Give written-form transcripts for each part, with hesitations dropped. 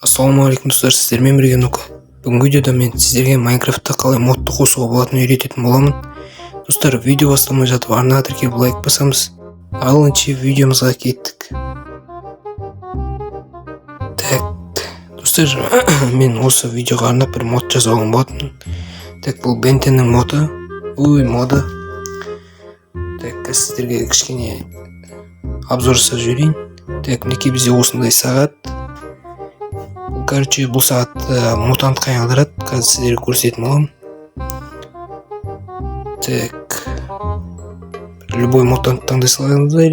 Ассалаумағалейкум достар, сіздермен бірге Нука. Бүгінгі видеода мен сіздерге Майнкрафтта қалай модты қосуға болатынын үйрететін боламын. Достар, видео басталмай жатып арнаға тіркеліп лайк басамыз. Ал енді видеомызға кеттік. Так, достар, мен осы видеоға арнап бір мод жазып алған болатынмын. Так, бұл Бентеннің моды. Моды. Так, сіздерге кішкене обзор жасап жіберейін. Так, мінекей бізде осындай сағат. Короче, бұл сағат мутантқа айналдырады. Қазір сіздерге көрсететін боламын. Так, любой мутант таңдай салыңыздар.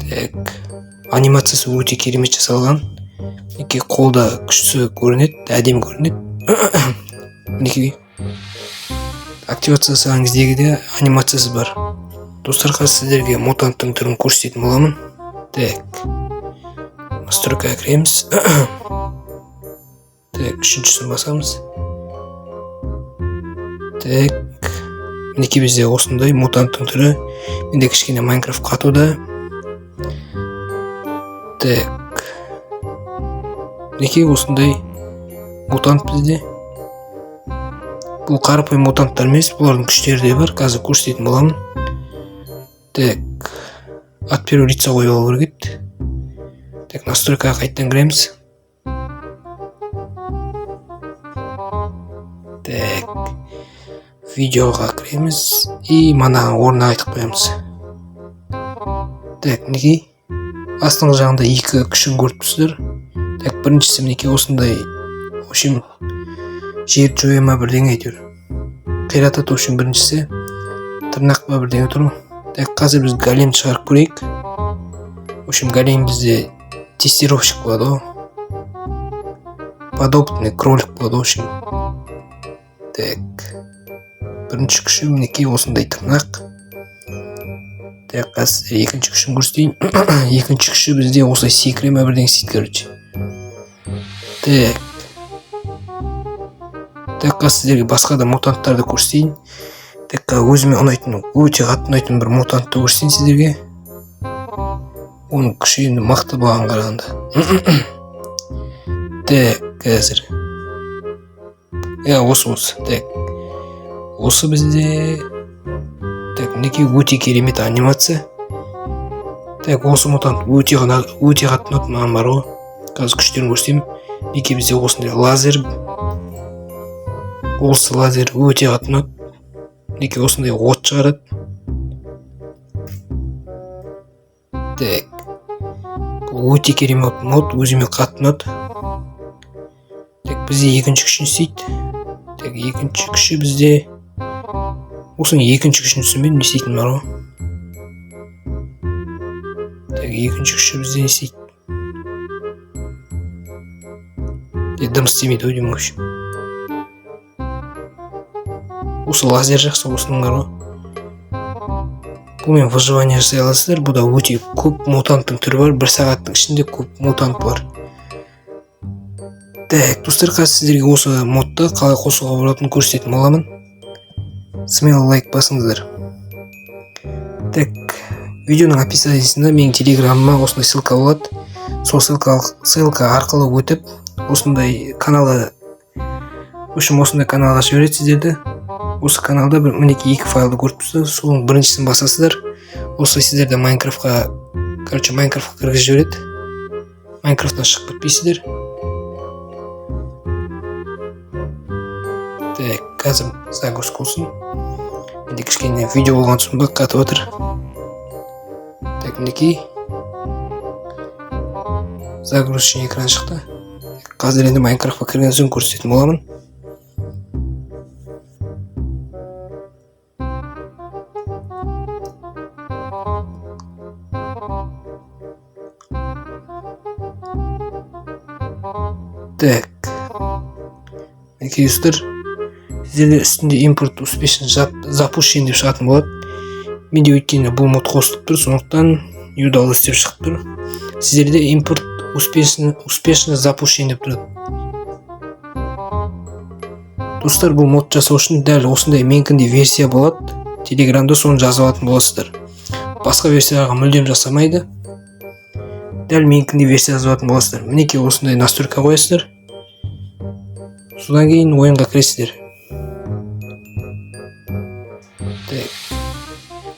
Так, анимациясы өте керемет жасалған. Мінекей қолда күшті көрінеді, әдемі көрінеді. Мінекей активация жасаған кездегі де анимациясы бар. Достар, қазір сіздерге мутанттың түрін көрсететін боламын. Так, настройкаға кіреміз. Так, үшіншісін басамыз. Так, мінекей бізде осындай мутанттың түрі. Менде кішкене Майнкрафт қатуда. Так, мінекей осындай мутант бізде. Бұл қарапайым мутанттар емес, бұлардың күштері де бар. Қазір көрсететін боламын. Так, от первого лица қойып алу керек еді. Так, настройкаға қайттан кіреміз. Так, видеоға кіреміз и манаған орнына айтып қоямыз. Так, мінекей астыңғы жағында екі күшін көріп тұрсыздар. Так, біріншісі мінекей осындай, в общем, жер жояма бірдеңе әйтеуір қиратады. В общем, біріншісі тырнақ па бірдеңе тұр. Так, қазір біз голем шығарып көрейік. В общем, голем бізде тестировщик болады ғой. Подопытный кролик болады, в общем. Так, бірінші күші мінекей осындай тырнақ. Так, қазір екінші күшін көрсетейін. Екінші күші бізде осылай секірема бірдеңе істейді, короче. Так, қазір сіздерге басқа да мутанттарды көрсетейін. Так, өзіме ұнайтын, өте қатты ұнайтын бір мутантты көрсетейін сіздерге. Оның күші енді мықты болған қарағанда. Так, қазір. Осы. Так, осы бізде. Так, мінекей өте керемет анимация. Так, осы мутант өте қатты ұнады маған бар ғой. Қазір күштерін көрсетейін. Мінекей бізде осындай лазер. Осы лазер өте қатты ұнады. Мінекей осындай от шығарады. Так, өте керемет мод, өзіме қатты ұнады. Так, бізде екінші күшін істейді. Так, екінші күші бізде осының екінші күшін түсінбедім, не істейтін бар ғой. Так, екінші күші бізде не істейді. Дым істемейді ғой деймін өші. Осы лазер жақсы, осының бар ғой. Бұлмен выживание жасай аласыздар. Бұда өте көп мутанттың түрі бар. Бір сағаттың ішінде көп мутант бар. Так, достар, қазір сіздерге осы модты қалай қосуға болатынын көрсететін боламын. Смело лайк басыңыздар. Так, видеоның описаниясында менің телеграмыма осындай ссылка болады. Сол ссылка арқылы өтіп, осындай каналда, в общем, осындай каналға жібереді сіздерді. Осы каналда мінекей екі файлды көріп тұрсыздар. Соның біріншісін басасыздар. Осылай сіздерді Майнкрафтқа кіргізіп жібереді. Майнкрафттан шығып кетпейсіздер. Так, қазір загрузка болсын. Менде кішкене видео болған соң бақ қатып отыр. Так, мінекей загрузочный экран шықты. Қазір енді Майнкрафтқа кірген соң көрсететін боламын. Так, мінекей достар, сіздерде үстінде импорт успешно запущен деп шығатын болады. Менде өйткені бұл мод қосылып тұр, сондықтан удалось деп шығып тұр. Сіздерде импорт успешно запущен деп тұрады. Достар, бұл мод жасау үшін дәл осындай менікіндей версия болады. Телеграмда соны жазып алатын боласыздар. Басқа версияға мүлдем жасамайды. дәл менікіндей версия жазып алатын боласыздар. Мінекей осындай настройка қоясыздар. Содан кейін ойынға кіресіздер.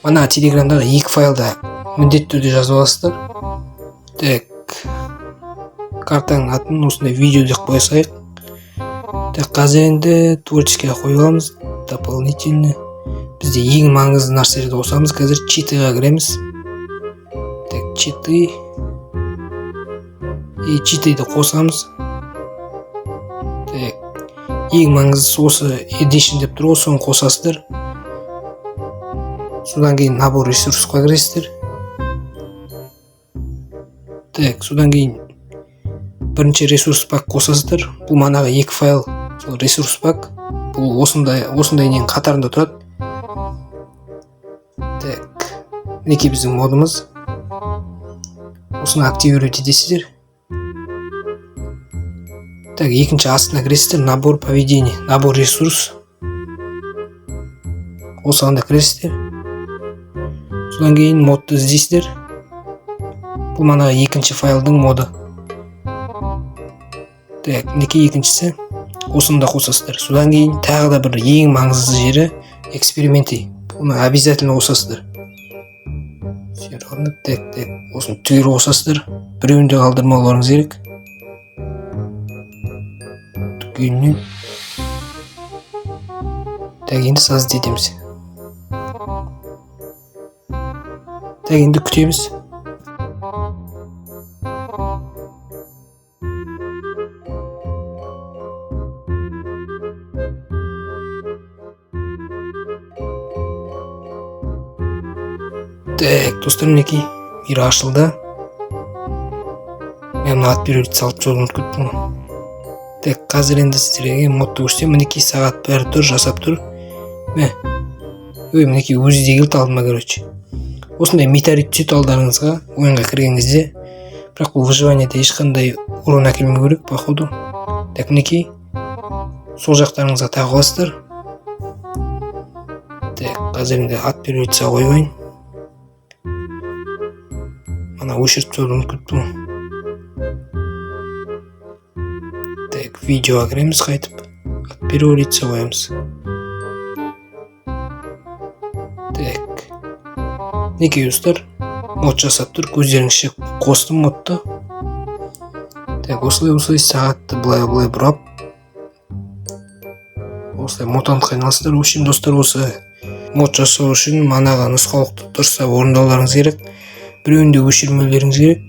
Мана телеграмдағы 2 файлда міндетті түрде жазып аласыздар. Картаның атын осындай видео деп қоя салайық. Қазір енді творческийға қойып аламыз. Дополнительно. Бізде ең маңызды нәрселерді қосамыз. Қазір читыға кіреміз. Читы. Читыды қосамыз. Ең маңыздысы осы edition деп тұр ғой, соны қосасыздар. Содан кейін набор ресурсқа кіресіздер. Содан кейін бірінші ресурс пак қосасыздар. Бұл манағы 2 файл, сол ресурс пак. Бұл осындай нен қатарында тұрады. Мінекей біздің модымыз. Осыны активировать етесіздер. Екінші астына кіресіздер. Набор поведения, набор ресурс. Осыған кіресіздер. Содан кейін модты іздейсіздер. Бұл манағы екінші файлдың моды. Мінекей екіншісі. Осында қосасыздар. Содан кейін тағы да бір ең маңызды жері эксперименти. Бұны обязательно қосасыздар. Осыны түгел қосасыздар. Біреуінде қалдырмауларыңыз керек. Түгелінен. Енді создать етеміз. Енді күтеміз. Достар, мінекей мир ашылды. Мен ат беруді салып жолын күттім. Қазір енді сіздерге модты көрсетем. Мінекей сағат бәрі тұр, жасап тұр. Мінекей өзі де келді алдыма, короче. Осындай метеорит түсет алдарыңызға ойынға кіргеніңізде. Бірақ бұл выживаниеде ешқандай урон әкелмеу керек, походу. Мінекей сол жақтарыңызға тағы қосыздар. Қазір енді ат беруді салып қоймайын. Ана өшіріп тастауды ұмытып. Видеоға кіреміз қайтып. Переулица қоямыз. Мінекей достар, мод жасап тұр. Көздеріңізше қостым модты. Осылай сағатты былай бұрап. Осылай мод анықтайналсыздар. Үшін достар, осы мод жасау үшін манаға нұсқаулықты дұрыстап орындауларыңыз керек. Біреуінде өшірмеулеріңіз керек.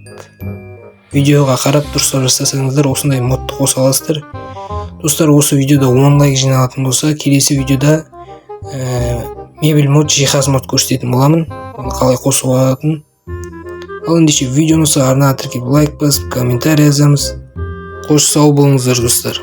Видеоға қарап дұрыстап жасасаңыздар, осындай модты қоса аласыздар. Достар, осы видеода 10 лайк жиналатын болса, келесі видеода мебель мод, жиһаз мод көрсететін боламын. Оны қалай қосуға алатын. Ал ендеше видеоны арнаған тіркеп лайк басып, комментарий жазамыз. Қош сау болыңыздар достар.